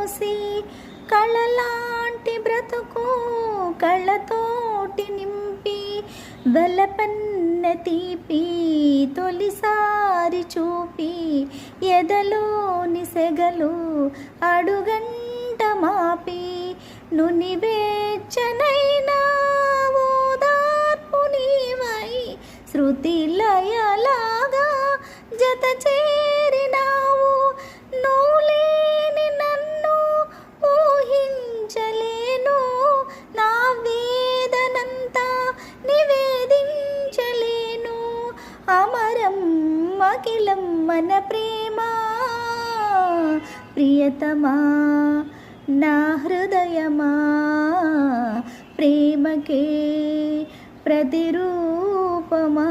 పోసి కళలాంటి బ్రతుకు కళ్ళతోటి నింపి వెలపన్న తీపి తొలిసారి చూపి ఎదలోని సెగలు అడుగంట మాపి నునివేచ్చనైనా ఓదార్పు నీవై శృతి లయలాగా జత చేరినావు. నువ్వు లేని నన్ను ఊహించలేను, నా వేదనంతా నివేదించలేను. అమరం అఖిలం మన ప్రేమ ప్రియతమా నా హృదయమా, ప్రేమకే ప్రతిరూపమా.